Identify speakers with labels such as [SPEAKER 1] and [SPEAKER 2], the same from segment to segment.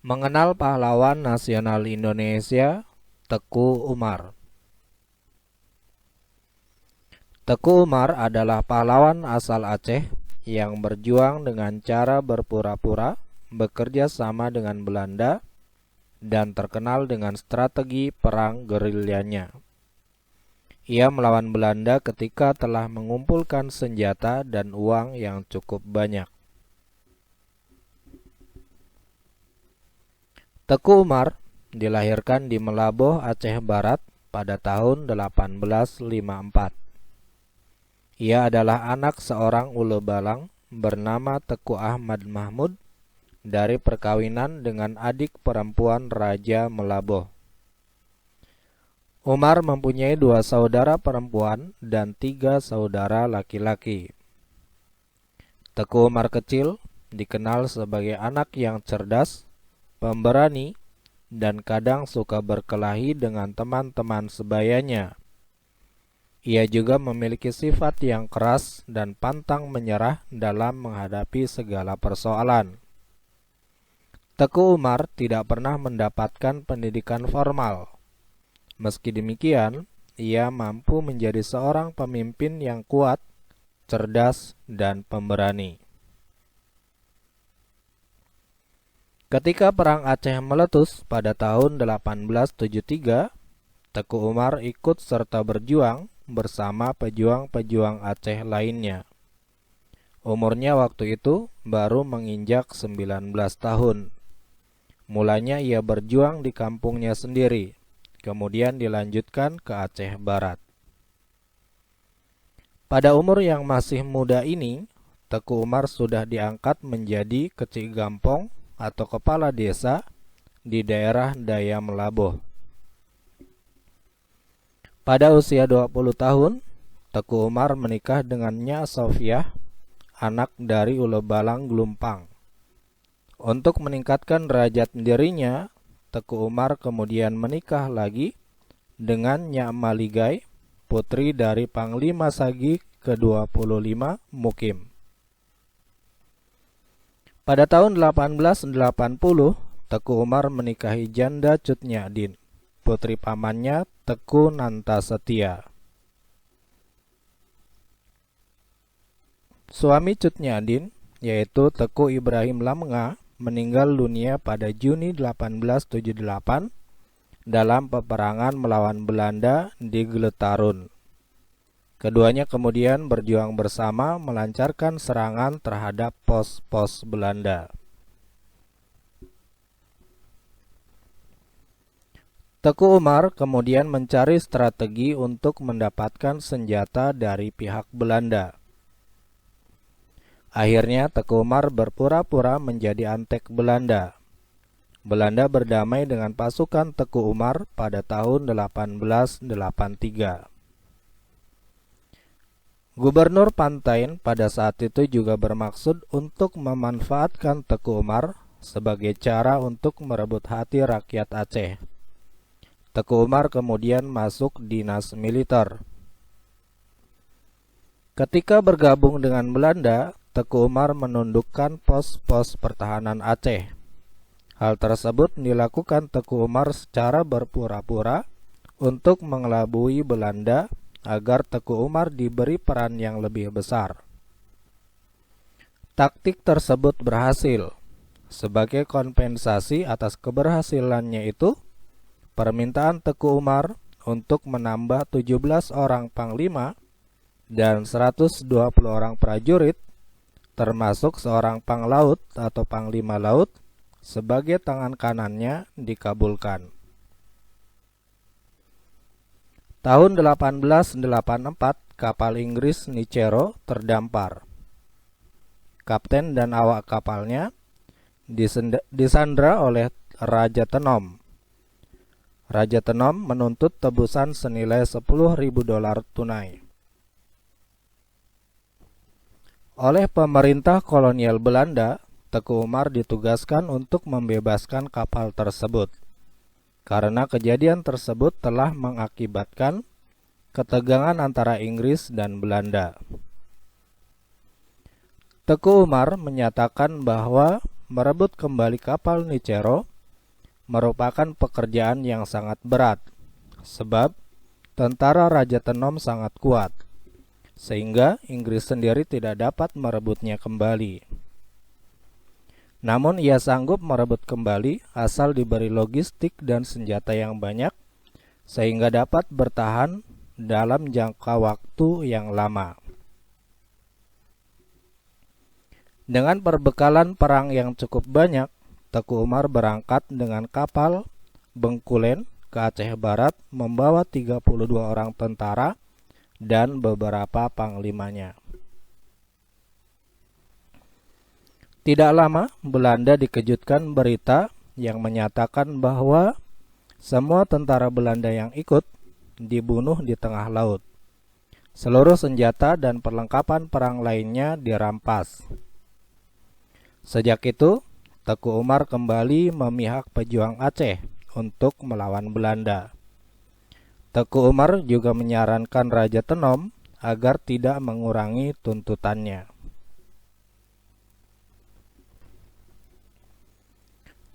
[SPEAKER 1] Mengenal pahlawan nasional Indonesia, Teku Umar. Teku Umar adalah pahlawan asal Aceh yang berjuang dengan cara berpura-pura bekerja sama dengan Belanda dan terkenal dengan strategi perang gerilyanya. Ia melawan Belanda ketika telah mengumpulkan senjata dan uang yang cukup banyak. Teku Umar dilahirkan di Melaboh, Aceh Barat pada tahun 1854. Ia adalah anak seorang ule balang bernama Teku Ahmad Mahmud dari perkawinan dengan adik perempuan Raja Melaboh. Umar mempunyai 2 saudara perempuan dan 3 saudara laki-laki. Teku Umar kecil dikenal sebagai anak yang cerdas, pemberani, dan kadang suka berkelahi dengan teman-teman sebayanya. Ia juga memiliki sifat yang keras dan pantang menyerah dalam menghadapi segala persoalan. Teku Umar tidak pernah mendapatkan pendidikan formal. Meski demikian, ia mampu menjadi seorang pemimpin yang kuat, cerdas, dan pemberani. Ketika Perang Aceh meletus pada tahun 1873, Teku Umar ikut serta berjuang bersama pejuang-pejuang Aceh lainnya. Umurnya waktu itu baru menginjak 19 tahun. Mulanya ia berjuang di kampungnya sendiri, kemudian dilanjutkan ke Aceh Barat. Pada umur yang masih muda ini, Teku Umar sudah diangkat menjadi kecik gampong atau kepala desa di daerah Daya Melaboh. Pada usia 20 tahun, Teku Umar menikah dengan Nya Sofiah, anak dari ule balang Glumpang. Untuk meningkatkan derajat dirinya, Teku Umar kemudian menikah lagi dengan Nya Maligai, putri dari Panglima Sagi ke-25 Mukim. Pada tahun 1880, Teku Umar menikahi janda Cut Nyadin, putri pamannya Teku Nantasetia. Suami Cut Nyadin, yaitu Teku Ibrahim Lamnga, meninggal dunia pada Juni 1878 dalam peperangan melawan Belanda di Gletarun. Keduanya kemudian berjuang bersama melancarkan serangan terhadap pos-pos Belanda. Teku Umar kemudian mencari strategi untuk mendapatkan senjata dari pihak Belanda. Akhirnya Teku Umar berpura-pura menjadi antek Belanda. Belanda berdamai dengan pasukan Teku Umar pada tahun 1883. Gubernur Pantain pada saat itu juga bermaksud untuk memanfaatkan Teku Umar sebagai cara untuk merebut hati rakyat Aceh. Teku Umar kemudian masuk dinas militer. Ketika bergabung dengan Belanda, Teku Umar menundukkan pos-pos pertahanan Aceh. Hal tersebut dilakukan Teku Umar secara berpura-pura untuk mengelabui Belanda agar Teku Umar diberi peran yang lebih besar. Taktik tersebut berhasil. Sebagai kompensasi atas keberhasilannya itu, permintaan Teku Umar untuk menambah 17 orang panglima dan 120 orang prajurit, termasuk seorang panglaut atau panglima laut, sebagai tangan kanannya dikabulkan. Tahun 1884, kapal Inggris Nicero terdampar. Kapten dan awak kapalnya disandra oleh Raja Tenom. Raja Tenom menuntut tebusan senilai $10.000 tunai. Oleh pemerintah kolonial Belanda, Teku Umar ditugaskan untuk membebaskan kapal tersebut. Karena kejadian tersebut telah mengakibatkan ketegangan antara Inggris dan Belanda. Teku Umar menyatakan bahwa merebut kembali kapal Nicero merupakan pekerjaan yang sangat berat, sebab tentara Raja Tenom sangat kuat, sehingga Inggris sendiri tidak dapat merebutnya kembali. Namun ia sanggup merebut kembali asal diberi logistik dan senjata yang banyak, sehingga dapat bertahan dalam jangka waktu yang lama. Dengan perbekalan perang yang cukup banyak, Teku Umar berangkat dengan kapal Bengkulen ke Aceh Barat membawa 32 orang tentara dan beberapa panglimanya. Tidak lama, Belanda dikejutkan berita yang menyatakan bahwa semua tentara Belanda yang ikut dibunuh di tengah laut. Seluruh senjata dan perlengkapan perang lainnya dirampas. Sejak itu, Teku Umar kembali memihak pejuang Aceh untuk melawan Belanda. Teku Umar juga menyarankan Raja Tenom agar tidak mengurangi tuntutannya.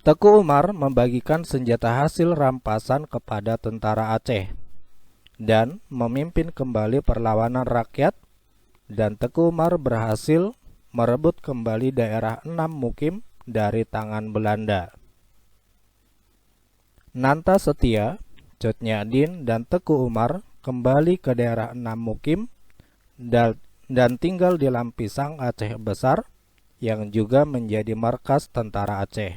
[SPEAKER 1] Teku Umar membagikan senjata hasil rampasan kepada tentara Aceh dan memimpin kembali perlawanan rakyat, dan Teku Umar berhasil merebut kembali daerah Enam Mukim dari tangan Belanda. Nanta Setia, Cut Nyak-Dien, dan Teku Umar kembali ke daerah Enam Mukim dan tinggal di Lampisang Aceh Besar yang juga menjadi markas tentara Aceh.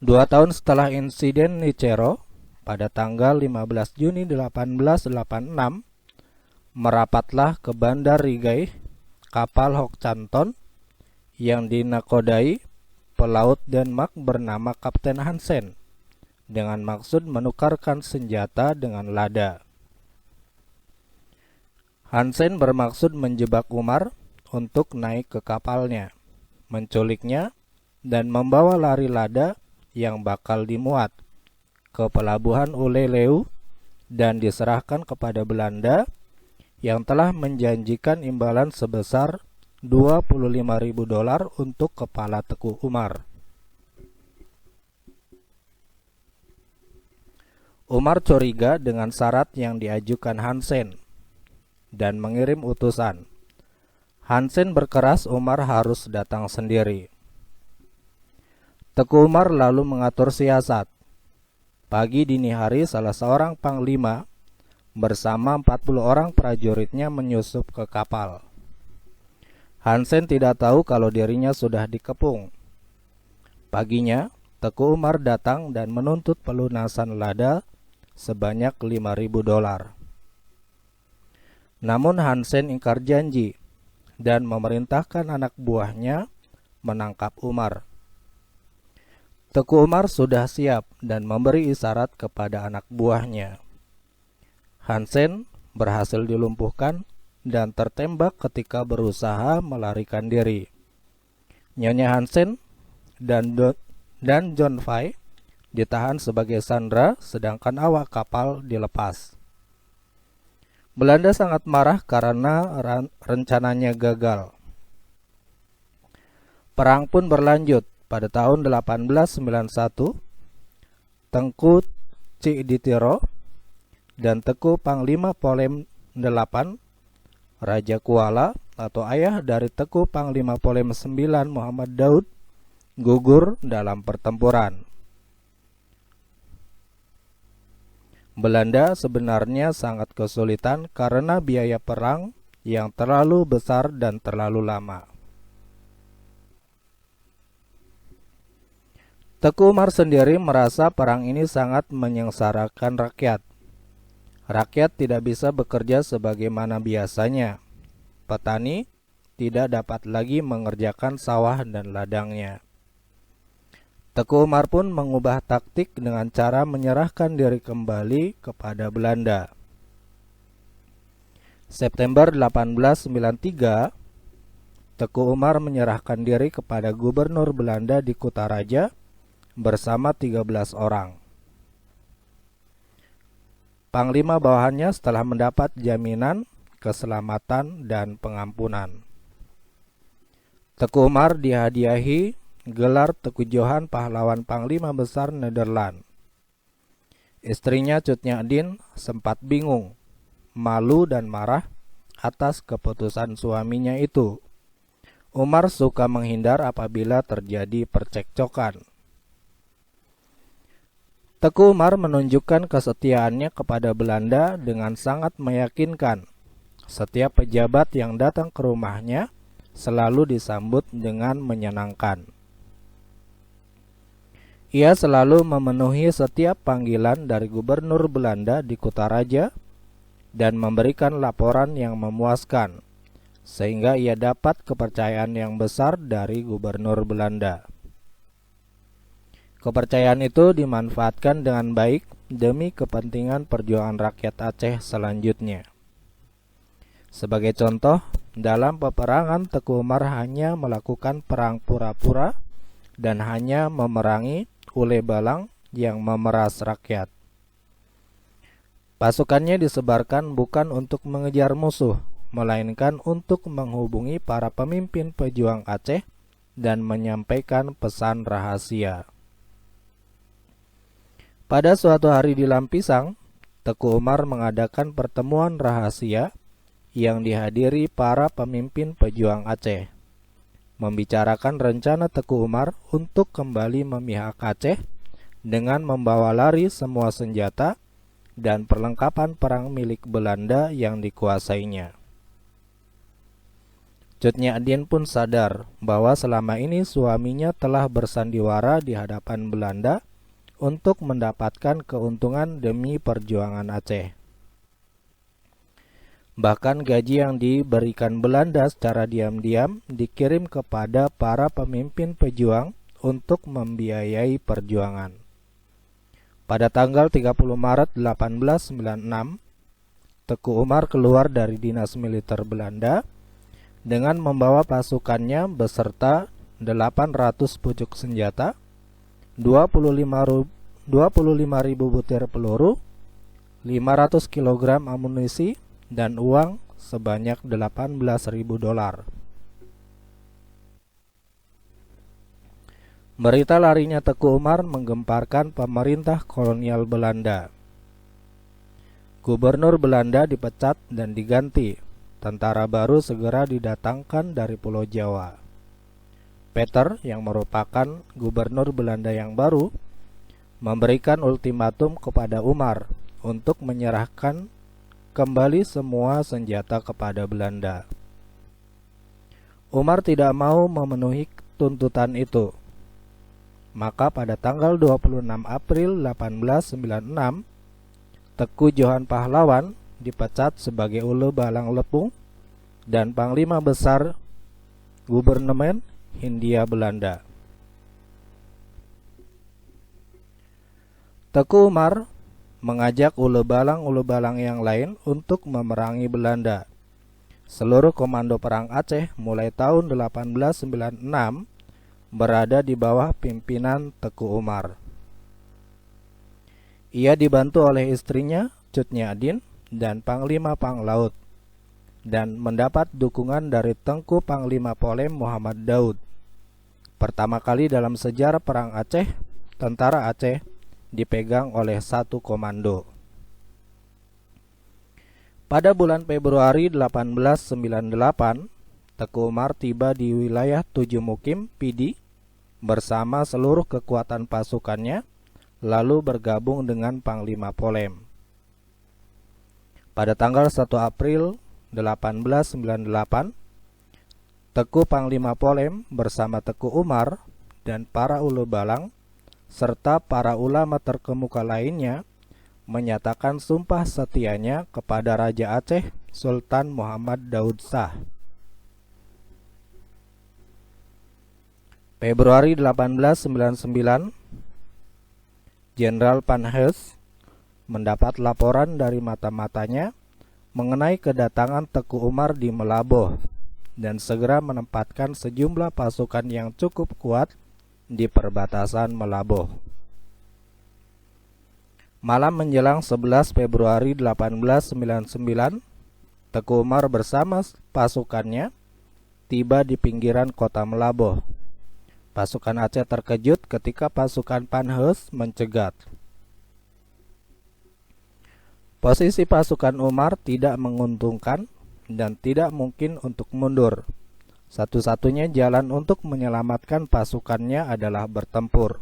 [SPEAKER 1] 2 tahun setelah insiden Nicero, pada tanggal 15 Juni 1886, merapatlah ke Bandar Rigai kapal Hok Canton yang dinakodai pelaut Denmark bernama Kapten Hansen dengan maksud menukarkan senjata dengan lada. Hansen bermaksud menjebak Umar untuk naik ke kapalnya, menculiknya, dan membawa lari lada yang bakal dimuat ke pelabuhan Uleleu dan diserahkan kepada Belanda yang telah menjanjikan imbalan sebesar $25.000 untuk kepala Teku Umar. Umar curiga dengan syarat yang diajukan Hansen dan mengirim utusan. Hansen berkeras Umar harus datang sendiri. Teku Umar lalu mengatur siasat. Pagi dini hari salah seorang panglima bersama 40 orang prajuritnya menyusup ke kapal. Hansen tidak tahu kalau dirinya sudah dikepung. Paginya, Teku Umar datang dan menuntut pelunasan lada sebanyak $5.000. Namun Hansen ingkar janji dan memerintahkan anak buahnya menangkap Umar. Teku Umar sudah siap dan memberi isyarat kepada anak buahnya. Hansen berhasil dilumpuhkan dan tertembak ketika berusaha melarikan diri. Nyonya Hansen dan John Fay ditahan sebagai sandera, sedangkan awak kapal dilepas. Belanda sangat marah karena rencananya gagal. Perang pun berlanjut. Pada tahun 1891, Tengku Cik Ditiro dan Teku Panglima Polem 8, Raja Kuala atau ayah dari Teku Panglima Polem 9 Muhammad Daud, gugur dalam pertempuran. Belanda sebenarnya sangat kesulitan karena biaya perang yang terlalu besar dan terlalu lama. Teku Umar sendiri merasa perang ini sangat menyengsarakan rakyat. Rakyat tidak bisa bekerja sebagaimana biasanya. Petani tidak dapat lagi mengerjakan sawah dan ladangnya. Teku Umar pun mengubah taktik dengan cara menyerahkan diri kembali kepada Belanda. September 1893, Teku Umar menyerahkan diri kepada gubernur Belanda di Kutaraja bersama 13 orang. Panglima bawahannya setelah mendapat jaminan keselamatan dan pengampunan. Teku Umar dihadiahi gelar Teku Johan pahlawan Panglima Besar Nederland. Istrinya Cutnyadin sempat bingung, malu dan marah atas keputusan suaminya itu. Umar suka menghindar apabila terjadi percekcokan. Teku Umar menunjukkan kesetiaannya kepada Belanda dengan sangat meyakinkan. Setiap pejabat yang datang ke rumahnya selalu disambut dengan menyenangkan. Ia selalu memenuhi setiap panggilan dari gubernur Belanda di Kutaraja dan memberikan laporan yang memuaskan, sehingga ia dapat kepercayaan yang besar dari gubernur Belanda. Kepercayaan itu dimanfaatkan dengan baik demi kepentingan perjuangan rakyat Aceh selanjutnya. Sebagai contoh, dalam peperangan Teku Umar hanya melakukan perang pura-pura dan hanya memerangi Ule Balang yang memeras rakyat. Pasukannya disebarkan bukan untuk mengejar musuh, melainkan untuk menghubungi para pemimpin pejuang Aceh dan menyampaikan pesan rahasia. Pada suatu hari di Lampisang, Teku Umar mengadakan pertemuan rahasia yang dihadiri para pemimpin pejuang Aceh, membicarakan rencana Teku Umar untuk kembali memihak Aceh dengan membawa lari semua senjata dan perlengkapan perang milik Belanda yang dikuasainya. Cutnyadin pun sadar bahwa selama ini suaminya telah bersandiwara di hadapan Belanda untuk mendapatkan keuntungan demi perjuangan Aceh. Bahkan gaji yang diberikan Belanda secara diam-diam dikirim kepada para pemimpin pejuang untuk membiayai perjuangan. Pada tanggal 30 Maret 1896, Teku Umar keluar dari dinas militer Belanda dengan membawa pasukannya beserta 800 pucuk senjata, 25.000 butir peluru, 500 kg amunisi, dan uang sebanyak $18.000. Berita larinya Teku Umar menggemparkan pemerintah kolonial Belanda. Gubernur Belanda dipecat dan diganti. Tentara baru segera didatangkan dari Pulau Jawa. Peter, yang merupakan gubernur Belanda yang baru, memberikan ultimatum kepada Umar untuk menyerahkan kembali semua senjata kepada Belanda. Umar tidak mau memenuhi tuntutan itu. Maka pada tanggal 26 April 1896, Teku Johan Pahlawan dipecat sebagai Ule Balang Lepung dan Panglima Besar Gubernemen Hindia Belanda. Teku Umar mengajak Ule Balang yang lain untuk memerangi Belanda. Seluruh komando perang Aceh mulai tahun 1896 berada di bawah pimpinan Teku Umar. Ia dibantu oleh istrinya Cutnyadin dan Panglima Panglaut, dan mendapat dukungan dari Tengku Panglima Polem Muhammad Daud. Pertama kali dalam sejarah perang Aceh, tentara Aceh dipegang oleh satu komando. Pada bulan Februari 1898, Teku Umar tiba di wilayah Tujuh Mukim, Pidi, bersama seluruh kekuatan pasukannya, lalu bergabung dengan Panglima Polem. Pada tanggal 1 April 1898, Teku Panglima Polem bersama Teku Umar dan para Ule Balang serta para ulama terkemuka lainnya menyatakan sumpah setianya kepada Raja Aceh Sultan Muhammad Daud Shah. Februari 1899, Jenderal Pankhurst mendapat laporan dari mata-matanya mengenai kedatangan Teku Umar di Melaboh dan segera menempatkan sejumlah pasukan yang cukup kuat di perbatasan Melaboh. Malam menjelang 11 Februari 1899, Teku Umar bersama pasukannya tiba di pinggiran kota Melaboh. Pasukan Aceh terkejut ketika pasukan Panhes mencegat. Posisi pasukan Umar tidak menguntungkan dan tidak mungkin untuk mundur. Satu-satunya jalan untuk menyelamatkan pasukannya adalah bertempur.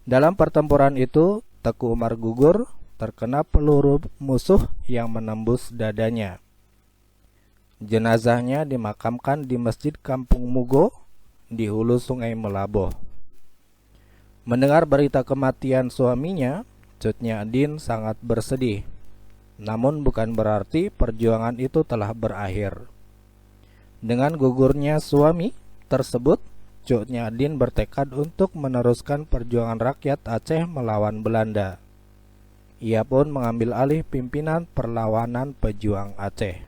[SPEAKER 1] Dalam pertempuran itu, Teku Umar gugur terkena peluru musuh yang menembus dadanya. Jenazahnya dimakamkan di Masjid Kampung Mugo di hulu Sungai Melaboh. Mendengar berita kematian suaminya, Cut Nyak sangat bersedih. Namun bukan berarti perjuangan itu telah berakhir. Dengan gugurnya suami tersebut, Cut Nyak bertekad untuk meneruskan perjuangan rakyat Aceh melawan Belanda. Ia pun mengambil alih pimpinan perlawanan pejuang Aceh.